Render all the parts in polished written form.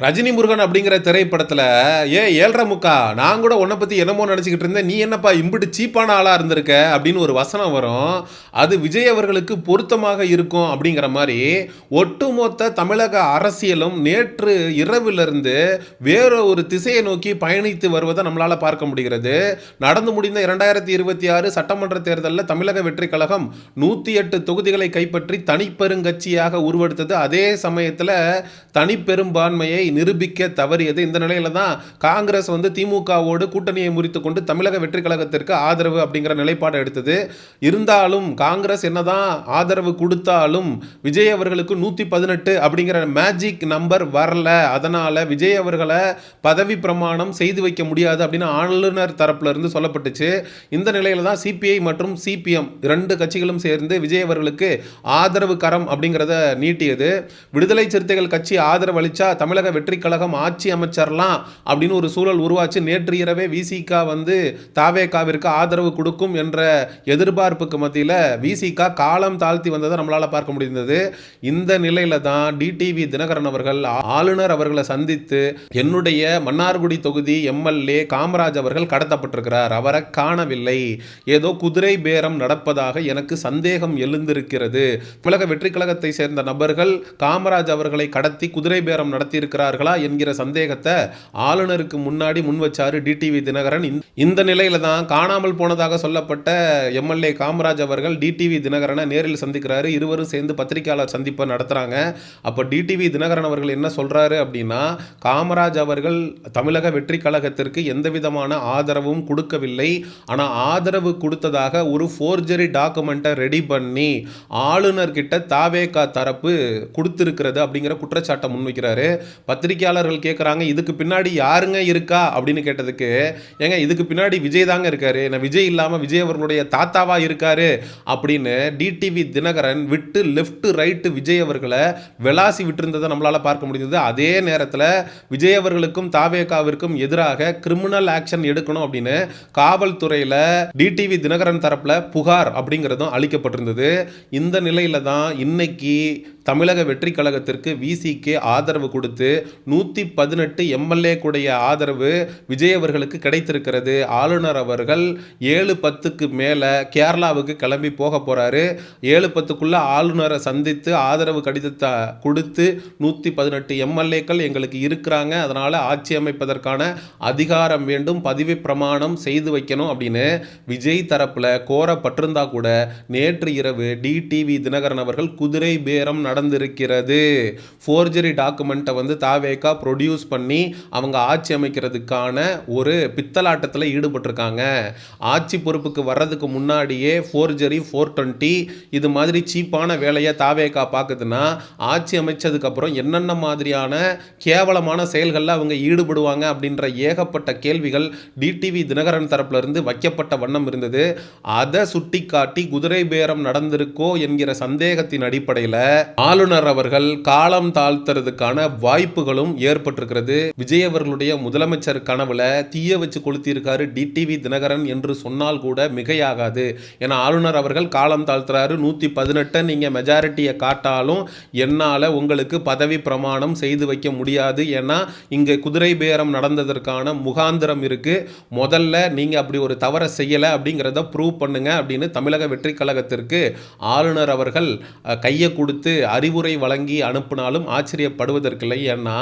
ரஜினி முருகன் அப்படிங்கிற திரைப்படத்துல, ஏழ்ரை முக்கா நான் கூட உன்னை பத்தி என்னமோ நினைச்சுக்கிட்டு இருந்தேன், நீ என்னப்பா இம்புட்டு சீப்பான ஆளா இருந்திருக்க அப்படின்னு ஒரு வசனம் வரும். அது விஜய் அவர்களுக்கு பொருத்தமாக இருக்கும் அப்படிங்கிற மாதிரி ஒட்டுமொத்த தமிழக அரசியலும் நேற்று இரவிலிருந்து வேற ஒரு திசையை நோக்கி பயணித்து வருவதை நம்மளால பார்க்க முடிகிறது. நடந்து முடிந்த 2026 சட்டமன்ற தேர்தலில் தமிழக வெற்றி கழகம் 108 தொகுதிகளை கைப்பற்றி தனிப்பெருங்கட்சியாக உருவெடுத்தது. அதே சமயத்தில் தனிப்பெரும்பான்மையை நிரூபிக்க தவறியது. இந்த நிலையில தான் காங்கிரஸ் திமுகவோடு கூட்டணியை முறித்துக் கொண்டு தமிழக வெற்றி கழகத்திற்கு ஆதரவு அப்படிங்கிற நிலைப்பாடு எடுத்தது. இருந்தாலும் காங்கிரஸ் என்னதான் ஆதரவு கொடுத்தாலும் விஜய் அவர்களுக்கு 118 அப்படிங்கிற மேஜிக் நம்பர் வரல. அதனால விஜய் அவர்களை பதவி பிரமாணம் செய்து வைக்க முடியாது அப்படின்னு ஆளுநர் தரப்புல இருந்து சொல்லப்பட்டுச்சு. இந்த நிலையில தான் சிபிஐ மற்றும் சிபிஎம் 2 கட்சிகளும் சேர்ந்து விஜய் அவர்களுக்கு ஆதரவு கரம் அப்படிங்கிறத நீட்டியது. விடுதலை சிறுத்தைகள் கட்சி ஆதரவு அளிச்சா தமிழக வெற்றி கழகம் ஆட்சி அமைச்சரலாம் அப்படின்னு ஒரு சூழல் உருவாச்சு. நேற்று இரவே விசிக தாவேகாவிற்கு ஆதரவு கொடுக்கும் என்ற எதிர்பார்ப்புக்கு மத்தியில் விசிக காலம் தாழ்த்தி வந்ததை நம்மளால பார்க்க முடிந்தது. இந்த நிலையில தான் டிடிவி தினகரன் அவர்கள் ஆளுநர் அவர்களை சந்தித்து என்னுடைய மன்னார்குடி தொகுதி எம்எல்ஏ காமராஜ் அவர்கள் கடத்தப்பட்டிருக்கிறார், அவரை காணவில்லை, ஏதோ குதிரை பேரம் நடப்பதாக எனக்கு சந்தேகம் எழுந்திருக்கிறது, தமிழக வெற்றி கழகத்தை சேர்ந்த நபர்கள் காமராஜ் அவர்களை கடத்தி குதிரை பேரம் நடத்தி இருக்கிறார்களா என்கிற சந்தேகத்தை ஆளுநருக்கு முன்னாடி முன் வச்சாரு டிடிவி தினகரன். இந்த நிலையில தான் காணாமல் போனதாக சொல்லப்பட்ட எம்எல்ஏ காமராஜ் அவர்கள் டிடிவி தினகரனை நேரில் சந்திக்கிறாரு. இருவரும் சேர்ந்து பத்திரிகையாளர் சந்திப்பை நடத்துறாங்க. அப்ப டிடிவி தினகரன் அவர்கள் என்ன சொல்றாரு அப்படின்னா, காமராஜ் அவர்கள் தமிழக வெற்றி கழகத்திற்கு எந்த விதமான ஆதரவும் கொடுக்கவில்லை, ஆனா ஆதரவு கொடுத்ததாக ஒரு ஃபோர்ஜரி டாக்குமெண்ட்டை ரெடி பண்ணி ஆளுநர் கிட்ட தாவேகா தரப்பு கொடுத்திருக்கிறது அப்படிங்கிற குற்றச்சாட்டை முன்வைக்கிறாரு. பத்திரிகையாளர்கள் கேட்குறாங்க, இதுக்கு பின்னாடி யாருங்க இருக்கா அப்படின்னு கேட்டதுக்கு, ஏங்க இதுக்கு பின்னாடி விஜய் தாங்க இருக்காரு, நான் விஜய் இல்லாமல் விஜய் அவர்களுடைய தாத்தாவா இருக்காரு அப்படின்னு டிடிவி தினகரன் விட்டு லெஃப்ட் ரைட்டு விஜய் அவர்களை விளாசி விட்டிருந்ததை நம்மளால பார்க்க முடிந்தது. அதே நேரத்தில் விஜய் அவர்களுக்கும் தாவேகாவிற்கும் எதிராக கிரிமினல் ஆக்ஷன் எடுக்கணும் அப்படின்னு காவல்துறையில் டிடிவி தினகரன் தரப்புல புகார் அப்படிங்கிறதும் அளிக்கப்பட்டிருந்தது. இந்த நிலையில தான் இன்னைக்கு தமிழக வெற்றி கழகத்திற்கு விசிகே ஆதரவு கொடுத்து 118 எம்எல்ஏ கூடைய ஆதரவு விஜய் அவர்களுக்கு கிடைத்திருக்கிறது. ஆளுநர் அவர்கள் 7:10க்கு மேலே கேரளாவுக்கு கிளம்பி போக போறாரு. 7:10க்குள்ள ஆளுநரை சந்தித்து ஆதரவு கடிதத்தை கொடுத்து 118 எம்எல்ஏக்கள் எங்களுக்கு இருக்கிறாங்க, அதனால ஆட்சி அமைப்பதற்கான அதிகாரம் வேண்டும், பதவி பிரமாணம் செய்து வைக்கணும் அப்படின்னு விஜய் தரப்புல கோரப்பட்டிருந்தா கூட நேற்று இரவு டிடிவி தினகரன் அவர்கள் குதிரை பேரம் நடந்திருக்கிறது. ஃபோர்ஜரி டாக்குமெண்ட்டை தாவேகா ப்ரொடியூஸ் பண்ணி அவங்க ஆட்சி அமைக்கிறதுக்கான ஒரு பித்தலாட்டத்தில் ஈடுபட்டிருக்காங்க. ஆட்சி பொறுப்புக்கு வர்றதுக்கு முன்னாடியே ஃபோர்ஜரி 420 இது மாதிரி சீப்பான வேலையை தாவேகா பார்க்குதுன்னா, ஆட்சி அமைச்சதுக்கு அப்புறம் என்னென்ன மாதிரியான கேவலமான செயல்களில் அவங்க ஈடுபடுவாங்க அப்படின்ற ஏகப்பட்ட கேள்விகள் டிடிவி தினகரன் தரப்புல இருந்து வைக்கப்பட்ட வண்ணம் இருந்தது. அதை சுட்டி காட்டி குதிரை பேரம் நடந்திருக்கோ என்கிற சந்தேகத்தின் அடிப்படையில் ஆளுநர் அவர்கள் காலம் தாழ்த்துறதுக்கான வாய்ப்புகளும் ஏற்பட்டிருக்கிறது. விஜய் அவர்களுடைய முதலமைச்சர் கனவுல தீய வச்சு கொளுத்தியிருக்காரு டிடிவி தினகரன் என்று சொன்னால் கூட மிகையாகாது. ஏன்னா ஆளுநர் அவர்கள் காலம் தாழ்த்துறாரு, 118 நீங்க மெஜாரிட்டியை காட்டாலும் என்னால உங்களுக்கு பதவி பிரமாணம் செய்து வைக்க முடியாது, ஏன்னா இங்க குதிரை பேரம் நடந்ததற்கான முகாந்திரம் இருக்கு, முதல்ல நீங்க அப்படி ஒரு தவறை செய்யல அப்படிங்கிறத ப்ரூவ் பண்ணுங்க அப்படின்னு தமிழக வெற்றி கழகத்திற்கு ஆளுநர் அவர்கள் கையை கொடுத்து அறிவுரை வழங்கி அனுப்பினாலும் ஆச்சரியப்படுவதற்கில்லை. ஏன்னா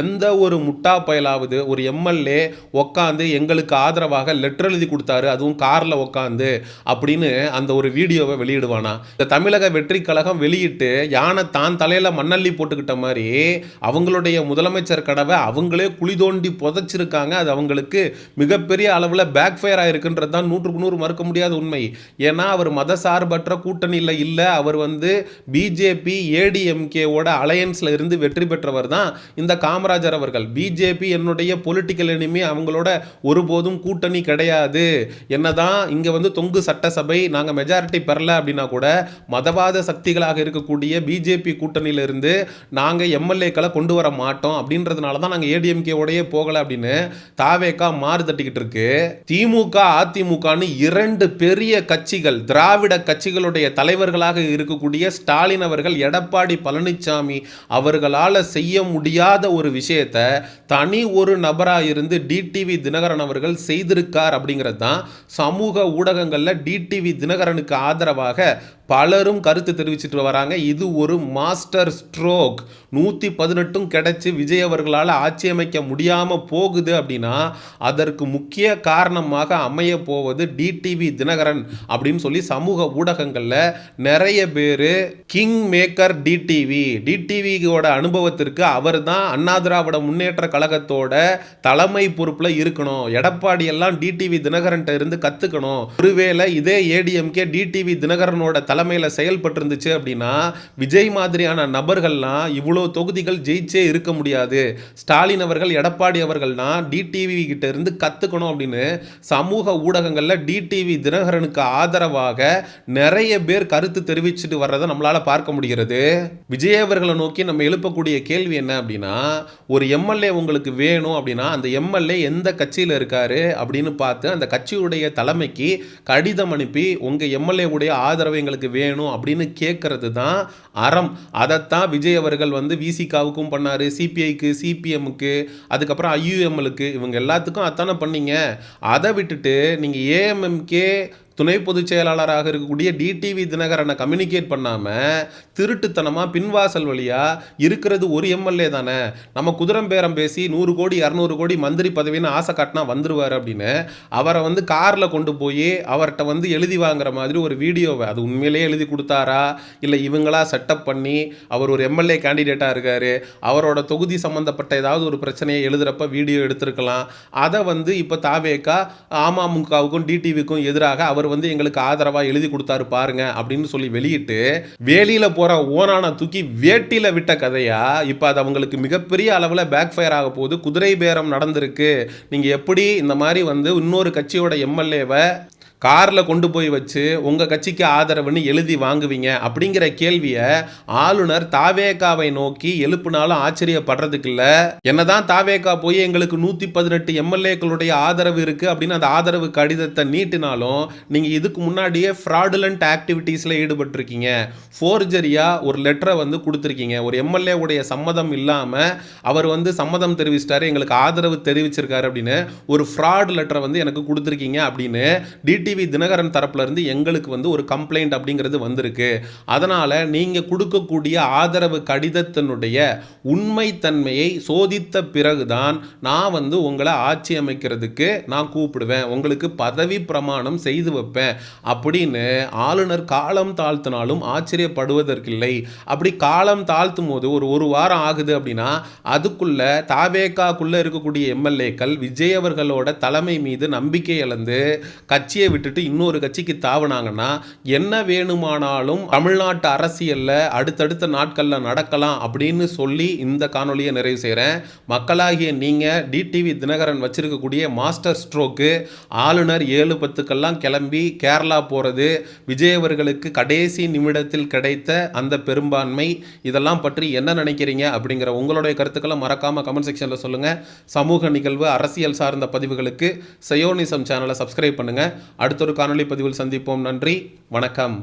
எந்த ஒரு முட்டா பயலாவது ஒரு எம்எல்ஏ உட்காந்து எங்களுக்கு ஆதரவாக லெட்டர் எழுதி கொடுத்தாரு, அதுவும் கார்ல உட்காந்து அப்படின்னு அந்த ஒரு வீடியோவை வெளியிடுவானா? இந்த தமிழக வெற்றி கழகம் வெளியிட்டு யானை தான் தலையில மண்ணள்ளி போட்டுக்கிட்ட மாதிரி அவங்களுடைய முதலமைச்சர் கனவை அவங்களே குழி தோண்டி புதைச்சிருக்காங்க. அது அவங்களுக்கு மிகப்பெரிய அளவில் பேக் ஃபயர் ஆயிருக்குன்றது தான் 100க்கு 100 மறுக்க முடியாத உண்மை. ஏன்னா அவர் மதசார்பற்ற கூட்டணியில் இல்லை, அவர் பிஜேபி ஏடிஎம்கேவோட அலையன்ஸ்ல இருந்து வெற்றி பெற்றவர் தான் இந்த காமராஜர் அவர்கள். பிஜேபி என்னுடைய பொலிட்டிக்கல் எனிமி, அவங்களோட ஒருபோதும் கூட்டணி கிடையாது. என்னதான் இங்க தொங்கு சட்டசபை நாங்க மெஜாரிட்டி பெறல அப்படின்னா கூட மதவாத சக்திகளாக இருக்கக்கூடிய பிஜேபி கூட்டணியில இருந்து நாங்க எம்எல்ஏக்களை கொண்டு வர மாட்டோம் அப்படின்றதுனால தான் நாங்க ஏடிஎம்கேவோடயே போகல அப்படின்னு தாவேகா மாறு தட்டிக்கிட்டு இருக்கு. திமுக அதிமுகன்னு 2 பெரிய கட்சிகள், திராவிட கட்சிகளுடைய தலைவர்களாக இருக்கக்கூடிய ஸ்டாலின் அவர்கள், எடப்பாடி பழனிசாமி அவர்களால் செய்ய முடியாத ஒரு விஷயத்தை தனி ஒரு நபராக இருந்து டிடிவி தினகரன் அவர்கள் செய்திருக்கார் அப்படிங்கிறது தான் சமூக ஊடகங்களில் டிடிவி தினகரனுக்கு ஆதரவாக பலரும் கருத்து தெரிவிச்சிட்டு வராங்க. இது ஒரு மாஸ்டர் ஸ்ட்ரோக். 118 கிடைச்சி விஜய் அவர்களால் ஆட்சி அமைக்க முடியாமல் போகுது அப்படின்னா அதற்கு முக்கிய காரணமாக அமைய போவது டிடிவி தினகரன் அப்படின்னு சொல்லி சமூக ஊடகங்களில் நிறைய பேர் கிங் மேக்கர் டிடிவியோட அனுபவத்திற்கு அவர் தான் அண்ணா திராவிட முன்னேற்ற கழகத்தோட தலைமை பொறுப்பில் இருக்கணும், எடப்பாடி எல்லாம் டிடிவி தினகரன் இருந்து கற்றுக்கணும், ஒருவேளை இதே ஏடிஎம்கே டிடிவி தினகரனோட தலைமையில் செயல்பட்டு இருந்துச்சு அப்படின்னா விஜய் மாதிரியான நபர்கள்லாம் இவ்வளோ தொகுதிகள் ஜெயிச்சே இருக்க முடியாது, ஸ்டாலின் அவர்கள் எடப்பாடி அவர்கள்னா டிடிவி கிட்ட இருந்து கற்றுக்கணும் அப்படின்னு சமூக ஊடகங்களில் டிடிவி தினகரனுக்கு ஆதரவாக நிறைய பேர் கருத்து தெரிவிச்சுட்டு வர்றதை நம்மளால் பார்க்க முடிகிறது. விஜய் அவர்களை நோக்கி நம்ம எழுப்பக்கூடிய கேள்வி என்ன அப்படின்னா, ஒரு எம்எல்ஏ உங்களுக்கு வேணும் அப்படின்னா அந்த எம்எல்ஏ எந்த கட்சியில் இருக்காரு அப்படின்னு பார்த்து அந்த கட்சியுடைய தலைமைக்கு கடிதம் அனுப்பி உங்கள் எம்எல்ஏ உடைய ஆதரவு எங்களுக்கு வேணும் அப்படின்னு கேட்கறது தான் அறம். அதைத்தான் விஜய் அவர்கள் விசிகாவுக்கும் பண்ணாரு, சிபிஐக்கு, சிபிஎம்முக்கு, அதுக்கப்புறம் ஐயுஎம்எலுக்கு, இவங்க எல்லாத்துக்கும் அத்தானே பண்ணீங்க. அதை விட்டுட்டு நீங்கள் ஏஎம்எம்கே துணை பொதுச் செயலாளராக இருக்கக்கூடிய டிடிவி தினகரனை கம்யூனிகேட் பண்ணாமல் திருட்டுத்தனமாக பின்வாசல் வழியாக இருக்கிறது ஒரு எம்எல்ஏ தானே, நம்ம குதிரம் பேரம் பேசி 100 கோடி 200 கோடி மந்திரி பதவின்னு ஆசை காட்டினா வந்துருவார் அப்படின்னு அவரை காரில் கொண்டு போய் அவர்கிட்ட எழுதி வாங்குற மாதிரி ஒரு வீடியோவை, அது உண்மையிலேயே எழுதி கொடுத்தாரா இல்லை இவங்களா செட்டப் பண்ணி அவர் ஒரு எம்எல்ஏ கேண்டிடேட்டாக இருக்கார், அவரோட தொகுதி சம்மந்தப்பட்ட ஏதாவது ஒரு பிரச்சனையை எழுதுகிறப்ப வீடியோ எடுத்திருக்கலாம். அதை இப்போ தாவேகா அமமுகவுக்கும் டிடிவிக்கும் எதிராக அவர் எங்களுக்கு ஆதரவா எழுதி கொடுத்தாரு பாருங்க அப்படின்னு சொல்லி வெளியிட்டு வேலியில போற ஓனான தூக்கி வேட்டியில விட்ட கதையா இப்ப அது அவங்களுக்கு மிகப்பெரிய அளவுல பேக் ஃபயர் ஆக போகுது. குதிரை பேரம் நடந்திருக்கு. நீங்க எப்படி இந்த மாதிரி இன்னொரு கட்சியோட எம்எல்ஏவை காரில் கொண்டு போய் வச்சு உங்கள் கட்சிக்கு ஆதரவுன்னு எழுதி வாங்குவீங்க அப்படிங்கிற கேள்வியை ஆளுநர் தாவேகாவை நோக்கி எழுப்புனாலும் ஆச்சரியப்படுறதுக்கு இல்லை. என்னதான் தாவேகா போய் எங்களுக்கு 118 எம்எல்ஏக்களுடைய ஆதரவு இருக்குது அப்படின்னு அந்த ஆதரவு கடிதத்தை நீட்டினாலும் நீங்கள் இதுக்கு முன்னாடியே ஃப்ராடுலண்ட் ஆக்டிவிட்டீஸில் ஈடுபட்டிருக்கீங்க. ஃபோர்ஜரியாக ஒரு லெட்டரை கொடுத்துருக்கீங்க. ஒரு எம்எல்ஏ உடைய சம்மதம் இல்லாமல் அவர் சம்மதம் தெரிவிச்சிட்டாரு, எங்களுக்கு ஆதரவு தெரிவிச்சிருக்காரு அப்படின்னு ஒரு ஃப்ராட் லெட்டரை எனக்கு கொடுத்துருக்கீங்க அப்படின்னு டிடிவி தினகரன் தரப்புல இருந்து எங்களுக்கு ஒரு கம்ப்ளைண்ட் அப்படிங்கிறது வந்திருக்கு. அதனால நீங்க கொடுக்கக்கூடிய ஆதரவு கடிதத்தினுடைய உண்மைத்தன்மையை சோதித்த பிறகுதான் நான் உங்களை ஆட்சி அமைக்கிறதுக்கு நான் கூப்பிடுவேன், உங்களுக்கு பதவி பிரமாணம் செய்து வைப்பேன் அப்படின்னு ஆளுநர் காலம் தாழ்த்தினாலும் ஆச்சரியப்படுவதற்கில்லை. அப்படி காலம் தாழ்த்தும் போது ஒரு வாரம் ஆகுது அப்படின்னா அதுக்குள்ள தாவேகாக்குள்ள இருக்கக்கூடிய எம்எல்ஏக்கள் விஜய் அவர்களோட தலைமை மீது நம்பிக்கை இழந்து கட்சியை விட்டுட்டு இன்னொரு கட்சிக்கு தாவனாங்கன்னா என்ன வேணுமானாலும் தமிழ்நாட்டு அரசியல்ல அடுத்தடுத்த நாட்கள்ல நடக்கலாம் அப்படின்னு சொல்லி இந்த காணொலியை நிறைவு செய்கிறேன். மக்களாகிய நீங்க டிடிவி தினகரன் வச்சிருக்கக்கூடிய மாஸ்டர் ஸ்ட்ரோக்கு ஆளுநர் 7:10 கிளம்பி கேரளா போறது, விஜய் அவர்களுக்கு கடைசி நிமிடத்தில் கிடைத்த அந்த பெரும்பான்மை, இதெல்லாம் பற்றி என்ன நினைக்கிறீங்க அப்படிங்கிற உங்களுடைய கருத்துக்களை மறக்காம கமெண்ட் செக்ஷன்ல சொல்லுங்க. சமூக நிகழ்வு அரசியல் சார்ந்த பதிவுகளுக்கு சயோனிசம் சேனலை சப்ஸ்கிரைப் பண்ணுங்க. அடுத்த ஒரு காணொளி பதிவில் சந்திப்போம். நன்றி, வணக்கம்.